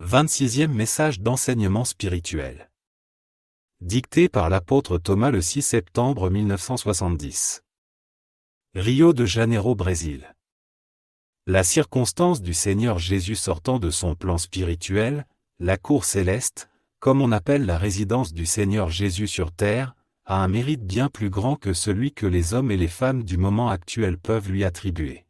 26e message d'enseignement spirituel. Dicté par l'apôtre Thomas le 6 septembre 1970. Rio de Janeiro, Brésil. La circonstance du Seigneur Jésus sortant de son plan spirituel, la cour céleste, comme on appelle la résidence du Seigneur Jésus sur terre, a un mérite bien plus grand que celui que les hommes et les femmes du moment actuel peuvent lui attribuer.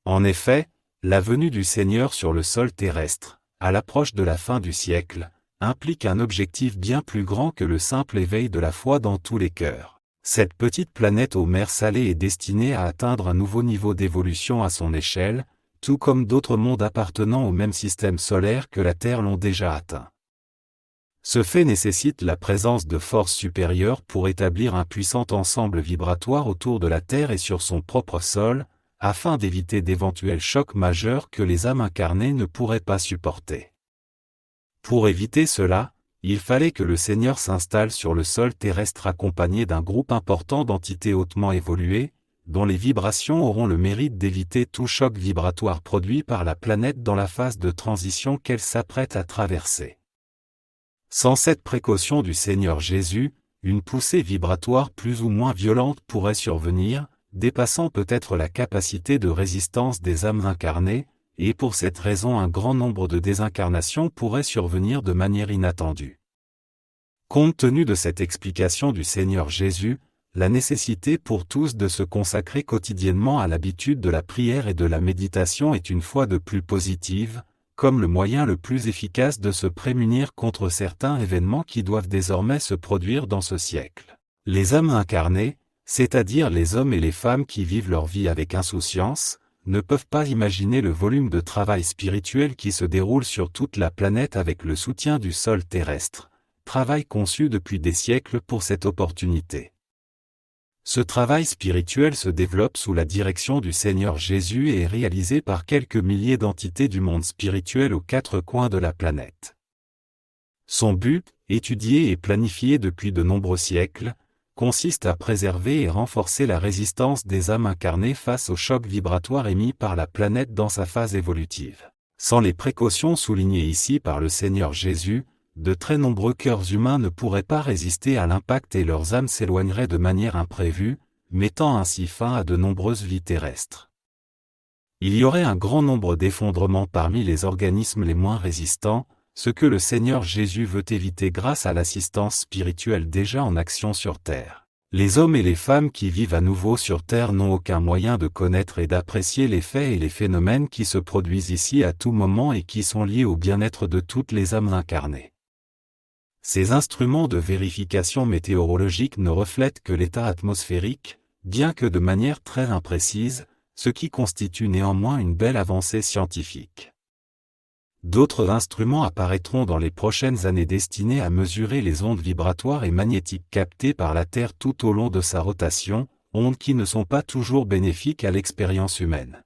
En effet, la venue du Seigneur sur le sol terrestre, à l'approche de la fin du siècle, implique un objectif bien plus grand que le simple éveil de la foi dans tous les cœurs. Cette petite planète aux mers salées est destinée à atteindre un nouveau niveau d'évolution à son échelle, tout comme d'autres mondes appartenant au même système solaire que la Terre l'ont déjà atteint. Ce fait nécessite la présence de forces supérieures pour établir un puissant ensemble vibratoire autour de la Terre et sur son propre sol, afin d'éviter d'éventuels chocs majeurs que les âmes incarnées ne pourraient pas supporter. Pour éviter cela, il fallait que le Seigneur s'installe sur le sol terrestre accompagné d'un groupe important d'entités hautement évoluées, dont les vibrations auront le mérite d'éviter tout choc vibratoire produit par la planète dans la phase de transition qu'elle s'apprête à traverser. Sans cette précaution du Seigneur Jésus, une poussée vibratoire plus ou moins violente pourrait survenir, dépassant peut-être la capacité de résistance des âmes incarnées, et pour cette raison un grand nombre de désincarnations pourraient survenir de manière inattendue. Compte tenu de cette explication du Seigneur Jésus, la nécessité pour tous de se consacrer quotidiennement à l'habitude de la prière et de la méditation est une fois de plus positive, comme le moyen le plus efficace de se prémunir contre certains événements qui doivent désormais se produire dans ce siècle. Les âmes incarnées, c'est-à-dire les hommes et les femmes qui vivent leur vie avec insouciance, ne peuvent pas imaginer le volume de travail spirituel qui se déroule sur toute la planète avec le soutien du sol terrestre, travail conçu depuis des siècles pour cette opportunité. Ce travail spirituel se développe sous la direction du Seigneur Jésus et est réalisé par quelques milliers d'entités du monde spirituel aux quatre coins de la planète. Son but, étudié et planifié depuis de nombreux siècles, consiste à préserver et renforcer la résistance des âmes incarnées face aux chocs vibratoires émis par la planète dans sa phase évolutive. Sans les précautions soulignées ici par le Seigneur Jésus, de très nombreux cœurs humains ne pourraient pas résister à l'impact et leurs âmes s'éloigneraient de manière imprévue, mettant ainsi fin à de nombreuses vies terrestres. Il y aurait un grand nombre d'effondrements parmi les organismes les moins résistants, ce que le Seigneur Jésus veut éviter grâce à l'assistance spirituelle déjà en action sur Terre. Les hommes et les femmes qui vivent à nouveau sur Terre n'ont aucun moyen de connaître et d'apprécier les faits et les phénomènes qui se produisent ici à tout moment et qui sont liés au bien-être de toutes les âmes incarnées. Ces instruments de vérification météorologique ne reflètent que l'état atmosphérique, bien que de manière très imprécise, ce qui constitue néanmoins une belle avancée scientifique. D'autres instruments apparaîtront dans les prochaines années destinés à mesurer les ondes vibratoires et magnétiques captées par la Terre tout au long de sa rotation, ondes qui ne sont pas toujours bénéfiques à l'expérience humaine.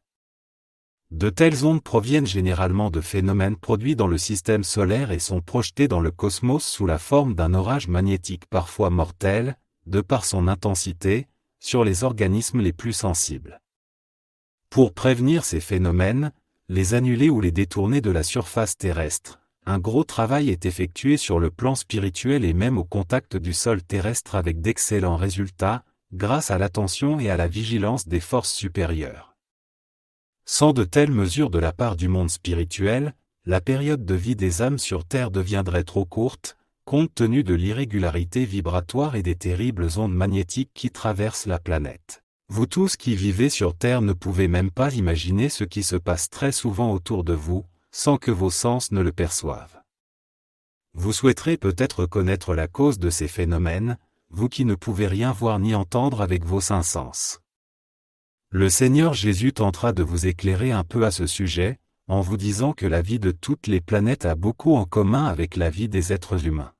De telles ondes proviennent généralement de phénomènes produits dans le système solaire et sont projetées dans le cosmos sous la forme d'un orage magnétique parfois mortel, de par son intensité, sur les organismes les plus sensibles. Pour prévenir ces phénomènes, les annuler ou les détourner de la surface terrestre, un gros travail est effectué sur le plan spirituel et même au contact du sol terrestre avec d'excellents résultats, grâce à l'attention et à la vigilance des forces supérieures. Sans de telles mesures de la part du monde spirituel, la période de vie des âmes sur Terre deviendrait trop courte, compte tenu de l'irrégularité vibratoire et des terribles ondes magnétiques qui traversent la planète. Vous tous qui vivez sur Terre ne pouvez même pas imaginer ce qui se passe très souvent autour de vous, sans que vos sens ne le perçoivent. Vous souhaiterez peut-être connaître la cause de ces phénomènes, vous qui ne pouvez rien voir ni entendre avec vos cinq sens. Le Seigneur Jésus tentera de vous éclairer un peu à ce sujet, en vous disant que la vie de toutes les planètes a beaucoup en commun avec la vie des êtres humains.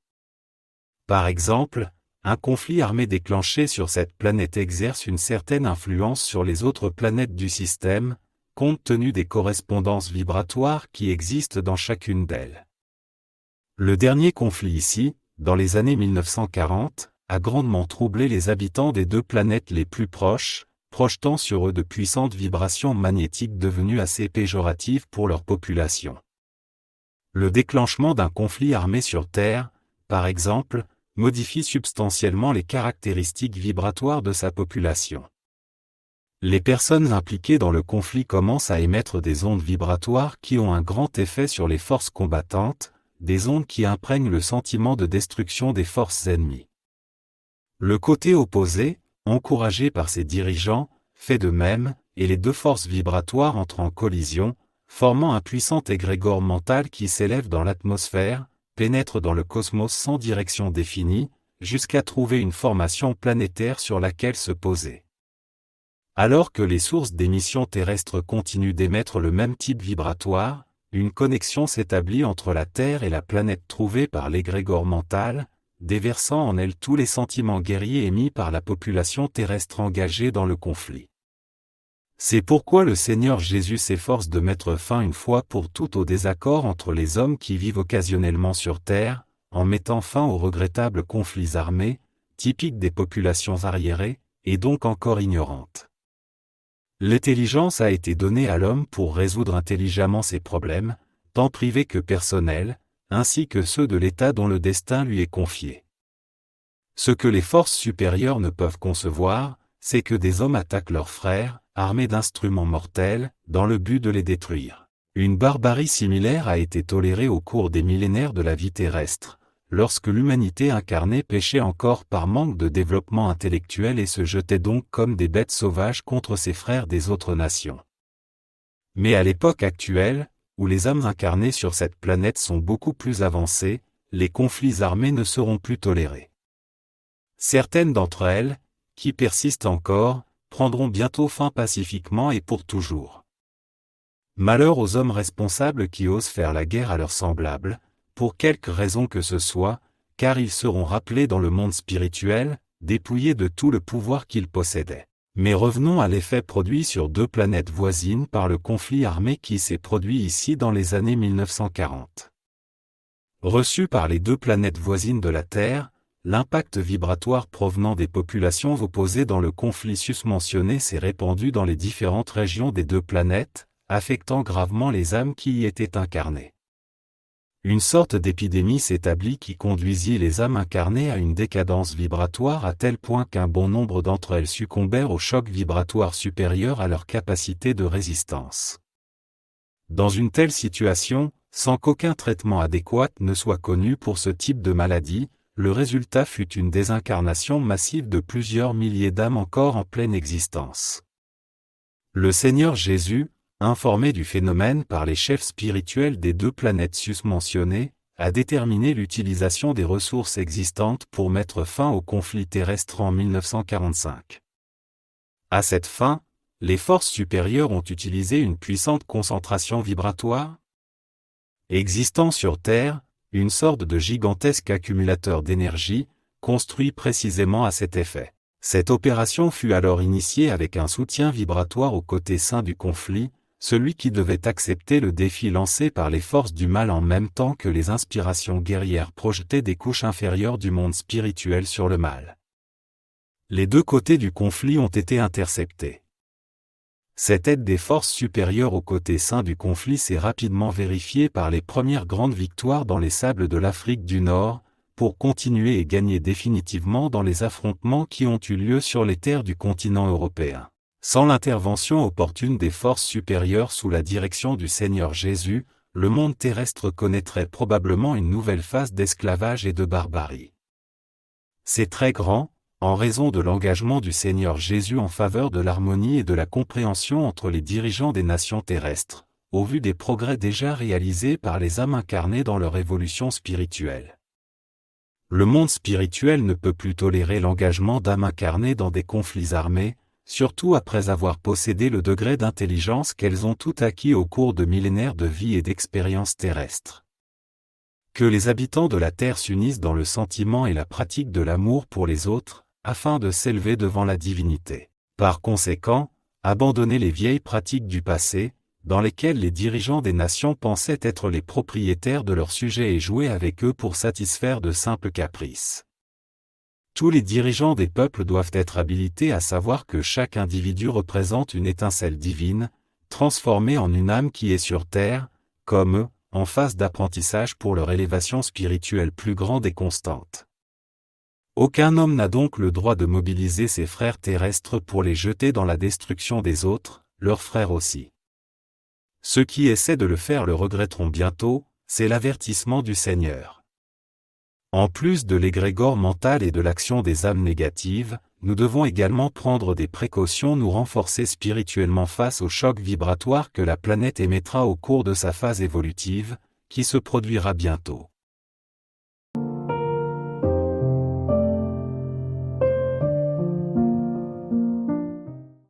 Par exemple, un conflit armé déclenché sur cette planète exerce une certaine influence sur les autres planètes du système, compte tenu des correspondances vibratoires qui existent dans chacune d'elles. Le dernier conflit ici, dans les années 1940, a grandement troublé les habitants des deux planètes les plus proches, projetant sur eux de puissantes vibrations magnétiques devenues assez péjoratives pour leur population. Le déclenchement d'un conflit armé sur Terre, par exemple, modifie substantiellement les caractéristiques vibratoires de sa population. Les personnes impliquées dans le conflit commencent à émettre des ondes vibratoires qui ont un grand effet sur les forces combattantes, des ondes qui imprègnent le sentiment de destruction des forces ennemies. Le côté opposé, encouragé par ses dirigeants, fait de même, et les deux forces vibratoires entrent en collision, formant un puissant égrégore mental qui s'élève dans l'atmosphère, pénètre dans le cosmos sans direction définie, jusqu'à trouver une formation planétaire sur laquelle se poser. Alors que les sources d'émissions terrestres continuent d'émettre le même type vibratoire, une connexion s'établit entre la Terre et la planète trouvée par l'égrégore mental, déversant en elle tous les sentiments guerriers émis par la population terrestre engagée dans le conflit. C'est pourquoi le Seigneur Jésus s'efforce de mettre fin une fois pour toutes au désaccord entre les hommes qui vivent occasionnellement sur Terre, en mettant fin aux regrettables conflits armés, typiques des populations arriérées, et donc encore ignorantes. L'intelligence a été donnée à l'homme pour résoudre intelligemment ses problèmes, tant privés que personnels, ainsi que ceux de l'État dont le destin lui est confié. Ce que les forces supérieures ne peuvent concevoir, c'est que des hommes attaquent leurs frères, armés d'instruments mortels, dans le but de les détruire. Une barbarie similaire a été tolérée au cours des millénaires de la vie terrestre, lorsque l'humanité incarnée péchait encore par manque de développement intellectuel et se jetait donc comme des bêtes sauvages contre ses frères des autres nations. Mais à l'époque actuelle, où les âmes incarnées sur cette planète sont beaucoup plus avancées, les conflits armés ne seront plus tolérés. Certaines d'entre elles, qui persistent encore, prendront bientôt fin pacifiquement et pour toujours. Malheur aux hommes responsables qui osent faire la guerre à leurs semblables, pour quelque raison que ce soit, car ils seront rappelés dans le monde spirituel, dépouillés de tout le pouvoir qu'ils possédaient. Mais revenons à l'effet produit sur deux planètes voisines par le conflit armé qui s'est produit ici dans les années 1940. Reçu par les deux planètes voisines de la Terre, l'impact vibratoire provenant des populations opposées dans le conflit susmentionné s'est répandu dans les différentes régions des deux planètes, affectant gravement les âmes qui y étaient incarnées. Une sorte d'épidémie s'établit qui conduisit les âmes incarnées à une décadence vibratoire à tel point qu'un bon nombre d'entre elles succombèrent au choc vibratoire supérieur à leur capacité de résistance. Dans une telle situation, sans qu'aucun traitement adéquat ne soit connu pour ce type de maladie, le résultat fut une désincarnation massive de plusieurs milliers d'âmes encore en pleine existence. Le Seigneur Jésus, informé du phénomène par les chefs spirituels des deux planètes susmentionnées, a déterminé l'utilisation des ressources existantes pour mettre fin au conflit terrestre en 1945. À cette fin, les forces supérieures ont utilisé une puissante concentration vibratoire existant sur Terre, une sorte de gigantesque accumulateur d'énergie, construit précisément à cet effet. Cette opération fut alors initiée avec un soutien vibratoire au côté sain du conflit, celui qui devait accepter le défi lancé par les forces du mal en même temps que les inspirations guerrières projetaient des couches inférieures du monde spirituel sur le mal. Les deux côtés du conflit ont été interceptés. Cette aide des forces supérieures au côté sain du conflit s'est rapidement vérifiée par les premières grandes victoires dans les sables de l'Afrique du Nord, pour continuer et gagner définitivement dans les affrontements qui ont eu lieu sur les terres du continent européen. Sans l'intervention opportune des forces supérieures sous la direction du Seigneur Jésus, le monde terrestre connaîtrait probablement une nouvelle phase d'esclavage et de barbarie. C'est très grand, en raison de l'engagement du Seigneur Jésus en faveur de l'harmonie et de la compréhension entre les dirigeants des nations terrestres, au vu des progrès déjà réalisés par les âmes incarnées dans leur évolution spirituelle. Le monde spirituel ne peut plus tolérer l'engagement d'âmes incarnées dans des conflits armés, surtout après avoir possédé le degré d'intelligence qu'elles ont tout acquis au cours de millénaires de vie et d'expériences terrestres. Que les habitants de la Terre s'unissent dans le sentiment et la pratique de l'amour pour les autres, afin de s'élever devant la divinité. Par conséquent, abandonner les vieilles pratiques du passé, dans lesquelles les dirigeants des nations pensaient être les propriétaires de leurs sujets et jouer avec eux pour satisfaire de simples caprices. Tous les dirigeants des peuples doivent être habilités à savoir que chaque individu représente une étincelle divine, transformée en une âme qui est sur terre, comme eux, en phase d'apprentissage pour leur élévation spirituelle plus grande et constante. Aucun homme n'a donc le droit de mobiliser ses frères terrestres pour les jeter dans la destruction des autres, leurs frères aussi. Ceux qui essaient de le faire le regretteront bientôt, c'est l'avertissement du Seigneur. En plus de l'égrégore mental et de l'action des âmes négatives, nous devons également prendre des précautions, nous renforcer spirituellement face au choc vibratoire que la planète émettra au cours de sa phase évolutive, qui se produira bientôt.